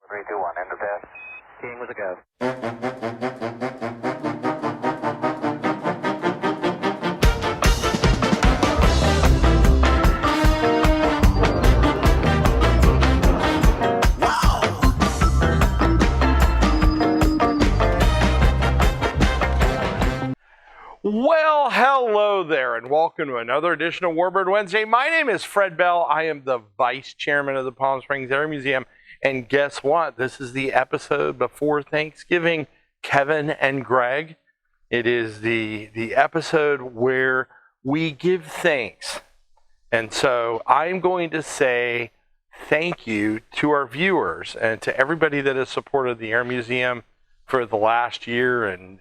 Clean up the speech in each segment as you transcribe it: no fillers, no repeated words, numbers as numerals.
3, 2, 1, end of test. King with a go. Well, hello there, and welcome to another edition of Warbird Wednesday. My name is Fred Bell. I am the Vice Chairman of the Palm Springs Air Museum, and guess what? This is the episode before Thanksgiving, Kevin and Greg. It is the episode where we give thanks. And so I'm going to say thank you to our viewers and to everybody that has supported the Air Museum for the last year and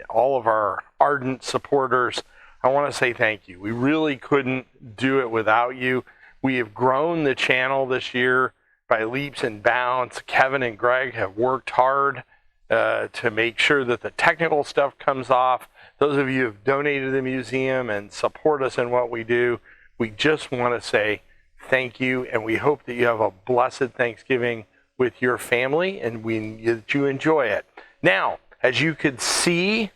all of our ardent supporters. I want to say thank you. We really couldn't do it without you. We have grown the channel this year by leaps and bounds. Kevin and Greg have worked hard to make sure that the technical stuff comes off. Those of you who have donated to the museum and support us in what we do, we just want to say thank you, and we hope that you have a blessed Thanksgiving with your family and that you enjoy it. Now, as you could see,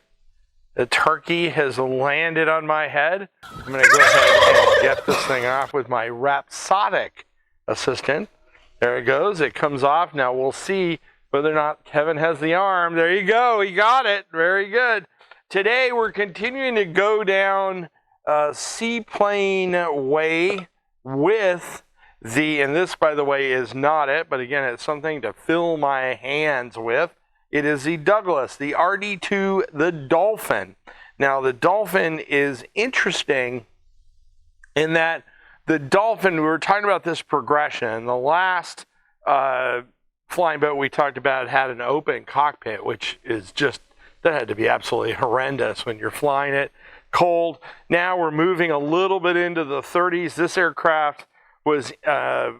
the turkey has landed on my head. I'm going to go ahead and get this thing off with my rhapsodic assistant. There it goes. It comes off. Now we'll see whether or not Kevin has the arm. There you go. He got it. Very good. Today we're continuing to go down seaplane way with and this, by the way, is not it, but again, it's something to fill my hands with. It is the Douglas, the RD-2, the Dolphin. Now, the Dolphin is interesting in that the Dolphin, we were talking about this progression. The last flying boat we talked about had an open cockpit, which is just, that had to be absolutely horrendous when you're flying it cold. Now we're moving a little bit into the 30s. This aircraft was,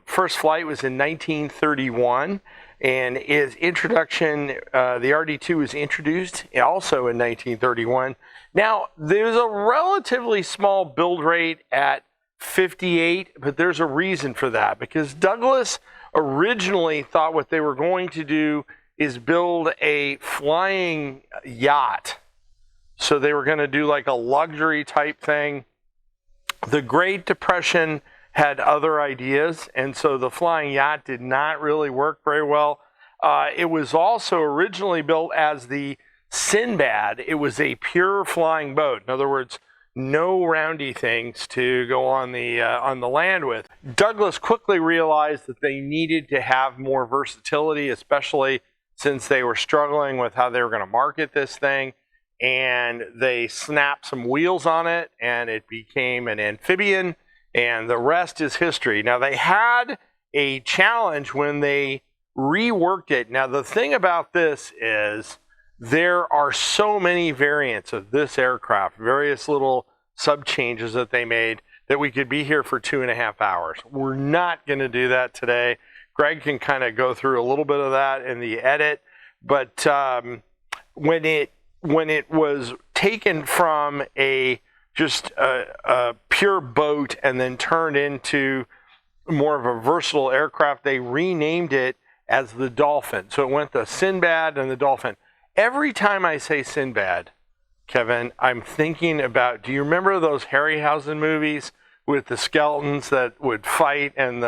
first flight was in 1931. And its introduction, the RD-2 was introduced also in 1931. Now, there's a relatively small build rate at 58, but there's a reason for that, because Douglas originally thought what they were going to do is build a flying yacht. So they were going to do like a luxury type thing. The Great Depression had other ideas, and so the flying yacht did not really work very well. It was also originally built as the Sinbad. It was a pure flying boat. In other words, no roundy things to go on the land with. Douglas quickly realized that they needed to have more versatility, especially since they were struggling with how they were going to market this thing. And they snapped some wheels on it, and it became an amphibian. And the rest is history. Now, they had a challenge when they reworked it. Now, the thing about this is there are so many variants of this aircraft, various little sub-changes that they made, that we could be here for 2.5 hours. We're not going to do that today. Greg can kind of go through a little bit of that in the edit. But when it was taken from just a pure boat and then turned into more of a versatile aircraft, they renamed it as the Dolphin. So it went the Sinbad and the Dolphin. Every time I say Sinbad, Kevin, I'm thinking about, do you remember those Harryhausen movies with the skeletons that would fight? And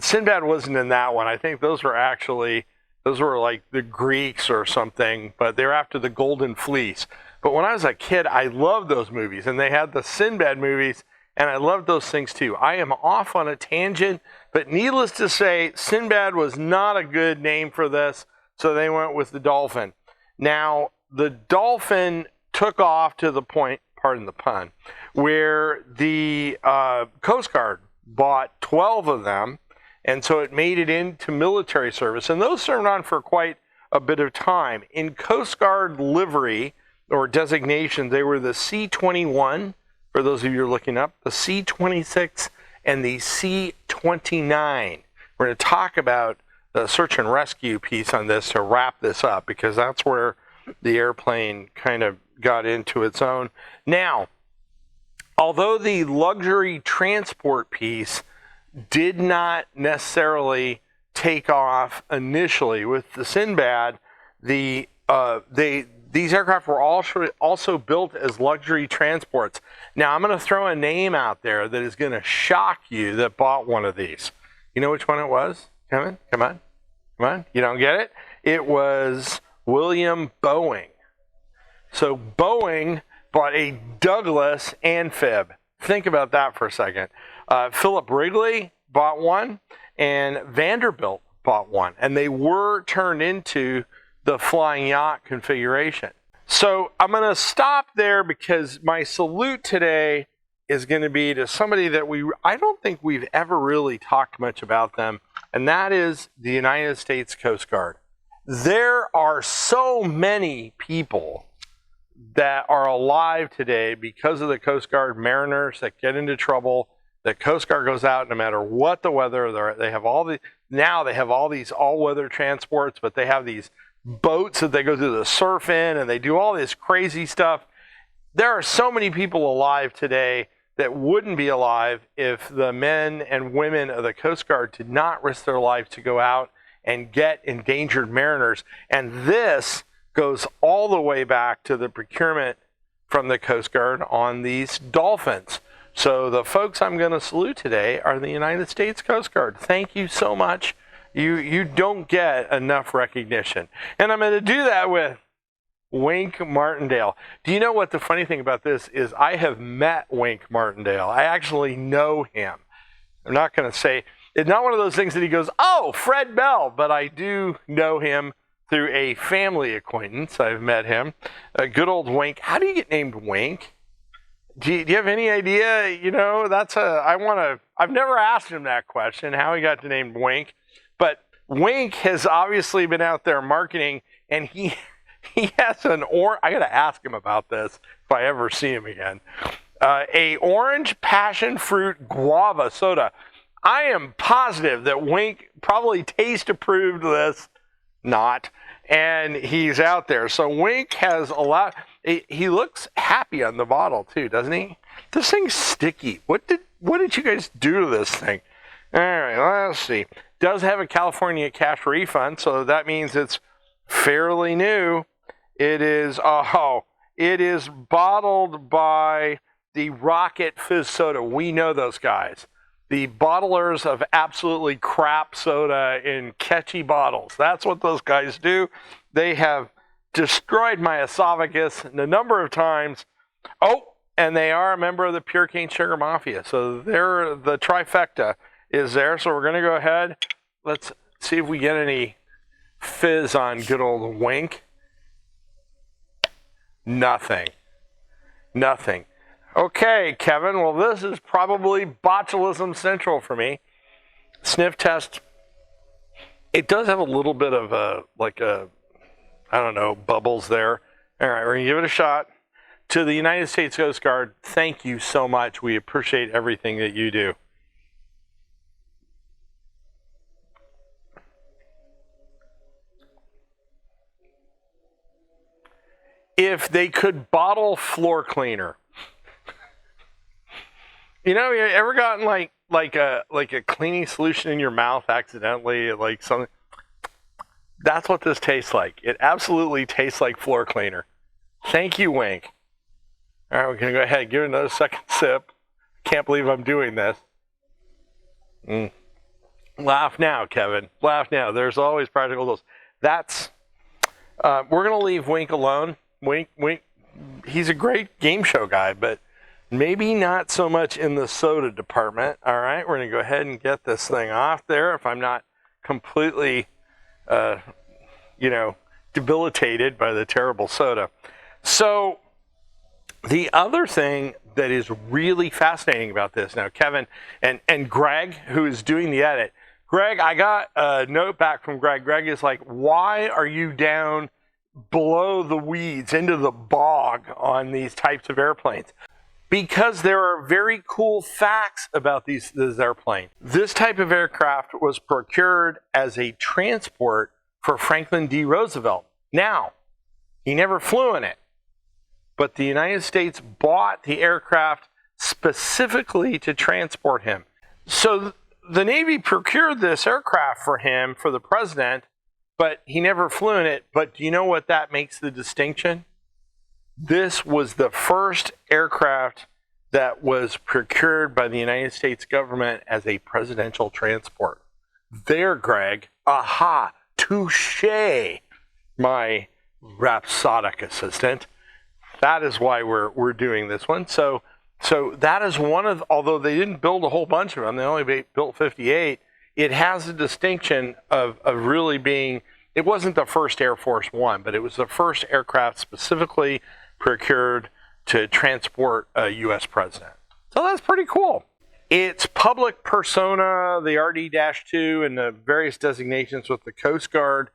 Sinbad wasn't in that one. I think those were like the Greeks or something, but they're after the Golden Fleece. But when I was a kid, I loved those movies, and they had the Sinbad movies, and I loved those things too. I am off on a tangent, but needless to say, Sinbad was not a good name for this, so they went with the Dolphin. Now, the Dolphin took off to the point, pardon the pun, where the Coast Guard bought 12 of them, and so it made it into military service, and those served on for quite a bit of time. In Coast Guard livery, or designation, they were the C-21, for those of you who are looking up, the C-26, and the C-29. We're going to talk about the search and rescue piece on this to wrap this up, because that's where the airplane kind of got into its own. Now, although the luxury transport piece did not necessarily take off initially with the Sinbad, these aircraft were also built as luxury transports. Now, I'm going to throw a name out there that is going to shock you that bought one of these. You know which one it was? Come on. You don't get it? It was William Boeing. So Boeing bought a Douglas amphib. Think about that for a second. Philip Wrigley bought one, and Vanderbilt bought one, and they were turned into the flying yacht configuration. So I'm going to stop there because my salute today is going to be to somebody that I don't think we've ever really talked much about them, and that is the United States Coast Guard. There are so many people that are alive today because of the Coast Guard mariners that get into trouble. The Coast Guard goes out no matter what the weather. They have all these all-weather transports, but they have these boats that they go through the surf in, and they do all this crazy stuff. There are so many people alive today that wouldn't be alive if the men and women of the Coast Guard did not risk their life to go out and get endangered mariners. And this goes all the way back to the procurement from the Coast Guard on these Dolphins. So the folks I'm going to salute today are the United States Coast Guard. Thank you so much. You don't get enough recognition. And I'm going to do that with Wink Martindale. Do you know what the funny thing about this is? I have met Wink Martindale. I actually know him. I'm not going to say, it's not one of those things that he goes, oh, Fred Bell, but I do know him through a family acquaintance. I've met him. Good old Wink. How do you get named Wink? Do you have any idea? You know, I've never asked him that question, how he got the name Wink. But Wink has obviously been out there marketing, and he has I got to ask him about this if I ever see him again. A orange passion fruit guava soda. I am positive that Wink probably taste approved this, not, and he's out there. So Wink has a lot. He looks happy on the bottle too, doesn't he? This thing's sticky. What did you guys do to this thing? All right, let's see. Does have a California cash refund, so that means it's fairly new. It is bottled by the Rocket Fizz Soda. We know those guys. The bottlers of absolutely crap soda in catchy bottles. That's what those guys do. They have destroyed my esophagus a number of times. Oh, and they are a member of the Pure Cane Sugar Mafia. So the trifecta is there. So we're going to go ahead. Let's see if we get any fizz on good old Wink. Nothing. Okay, Kevin. Well, this is probably botulism central for me. Sniff test. It does have a little bit of I don't know, bubbles there. All right, we're going to give it a shot. To the United States Coast Guard, thank you so much. We appreciate everything that you do. If they could bottle floor cleaner. You know, you ever gotten like a cleaning solution in your mouth accidentally, like something? That's what this tastes like. It absolutely tastes like floor cleaner. Thank you, Wink. All right, we're going to go ahead and give it another second sip. Can't believe I'm doing this. Laugh now, Kevin. Laugh now. There's always practical goals. We're going to leave Wink alone. Wink, he's a great game show guy, but maybe not so much in the soda department. All right, we're going to go ahead and get this thing off there if I'm not completely debilitated by the terrible soda. So the other thing that is really fascinating about this now, Kevin and Greg, who is doing the edit. Greg, I got a note back from Greg. Greg is like, why are you down below the weeds into the bog on these types of airplanes? Because there are very cool facts about this airplane. This type of aircraft was procured as a transport for Franklin D. Roosevelt. Now, he never flew in it, but the United States bought the aircraft specifically to transport him. So the Navy procured this aircraft for him, for the president, but he never flew in it. But do you know what that makes the distinction? This was the first aircraft that was procured by the United States government as a presidential transport. There, Greg. Aha, touche, my rhapsodic assistant. That is why we're doing this one. So that is one of, although they didn't build a whole bunch of them, they only built 58, it has the distinction of really being, it wasn't the first Air Force One, but it was the first aircraft specifically procured to transport a U.S. president. So that's pretty cool. Its public persona, the RD-2 and the various designations with the Coast Guard,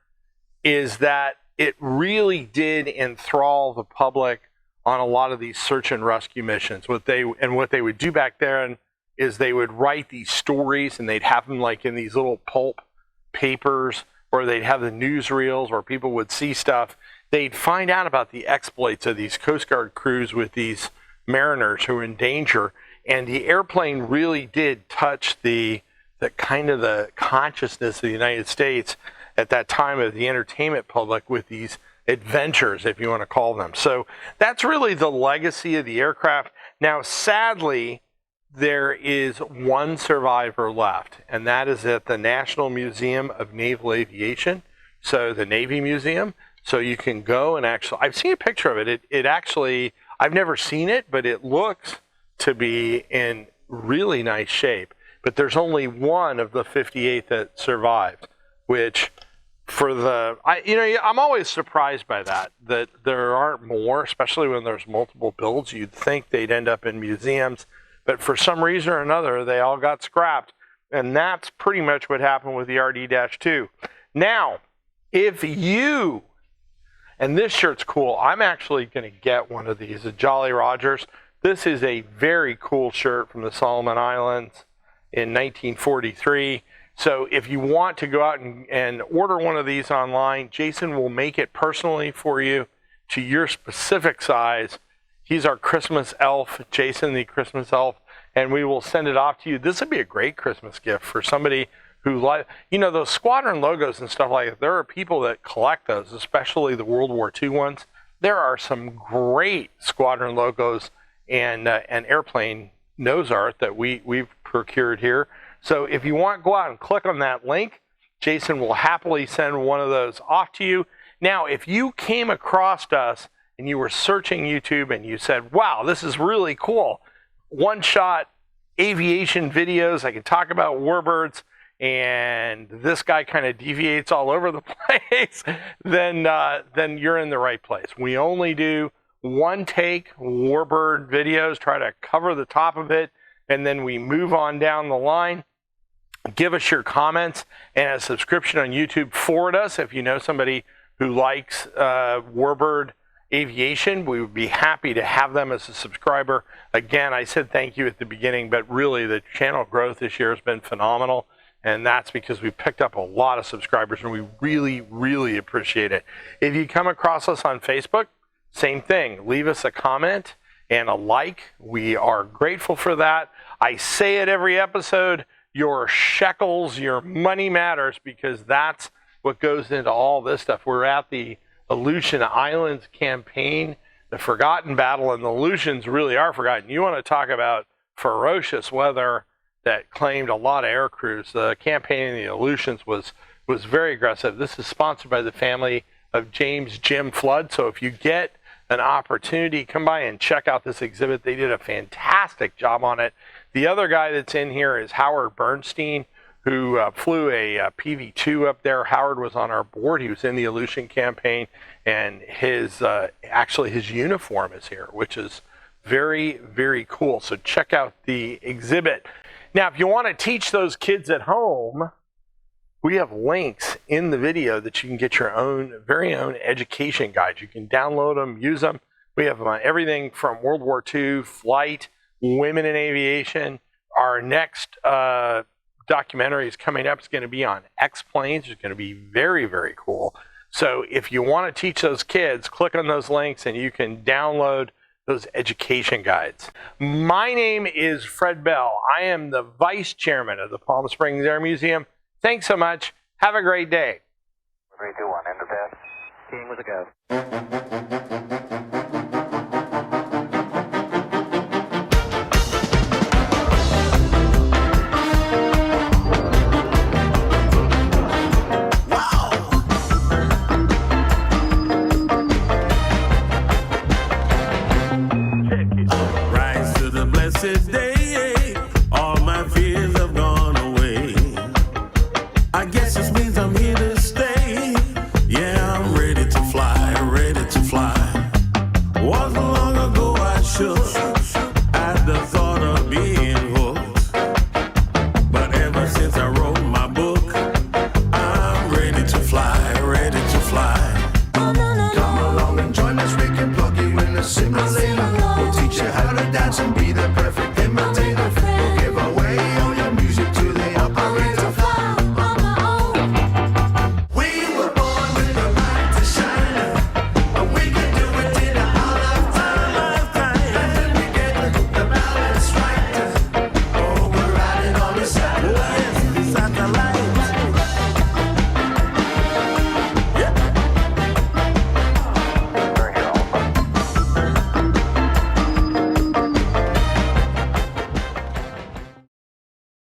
is that it really did enthrall the public on a lot of these search and rescue missions. What they would do back then is they would write these stories, and they'd have them like in these little pulp papers, or they'd have the newsreels where people would see stuff. They'd find out about the exploits of these Coast Guard crews with these mariners who were in danger, and the airplane really did touch the kind of the consciousness of the United States at that time of the entertainment public with these adventures, if you want to call them. So that's really the legacy of the aircraft. Now, sadly, there is one survivor left, and that is at the National Museum of Naval Aviation, so the Navy Museum. So you can go and actually, I've seen a picture of it. It actually, I've never seen it, but it looks to be in really nice shape. But there's only one of the 58 that survived, which for the, I'm always surprised by that there aren't more, especially when there's multiple builds. You'd think they'd end up in museums, but for some reason or another, they all got scrapped. And that's pretty much what happened with the RD-2. Now, if you, and this shirt's cool, I'm actually going to get one of these, a Jolly Rogers. This is a very cool shirt from the Solomon Islands in 1943. So if you want to go out and order one of these online, Jason will make it personally for you to your specific size. He's our Christmas elf, Jason the Christmas elf, and we will send it off to you. This would be a great Christmas gift for somebody who like, those squadron logos and stuff like that. There are people that collect those, especially the World War II ones. There are some great squadron logos and airplane nose art that we've procured here. So if you want, go out and click on that link. Jason will happily send one of those off to you. Now, if you came across us and you were searching YouTube and you said, wow, this is really cool, one-shot aviation videos, I can talk about warbirds, and this guy kind of deviates all over the place, then you're in the right place. We only do one-take warbird videos, try to cover the top of it, and then we move on down the line. Give us your comments and a subscription on YouTube. Forward us if you know somebody who likes Warbird aviation. We would be happy to have them as a subscriber. Again, I said thank you at the beginning, but really the channel growth this year has been phenomenal, and that's because we picked up a lot of subscribers, and we really, really appreciate it. If you come across us on Facebook, same thing. Leave us a comment and a like. We are grateful for that. I say it every episode. Your shekels, your money matters, because that's what goes into all this stuff. We're at the Aleutian Islands campaign, the Forgotten Battle, and the Aleutians really are forgotten. You want to talk about ferocious weather that claimed a lot of air crews. The campaign in the Aleutians was very aggressive. This is sponsored by the family of James Jim Flood. So if you get an opportunity, come by and check out this exhibit. They did a fantastic job on it. The other guy that's in here is Howard Bernstein, who flew a PV-2 up there. Howard was on our board. He was in the Aleutian campaign, and his uniform is here, which is very, very cool. So check out the exhibit. Now, if you want to teach those kids at home, we have links in the video that you can get your very own education guides. You can download them, use them. We have everything from World War II, flight, women in aviation. Our next documentary is coming up. It's going to be on X-planes. It's going to be very, very cool. So if you want to teach those kids, click on those links and you can download those education guides. My name is Fred Bell. I am the Vice Chairman of the Palm Springs Air Museum. Thanks so much. Have a great day. 3, 2, 1, end of test. King with a go.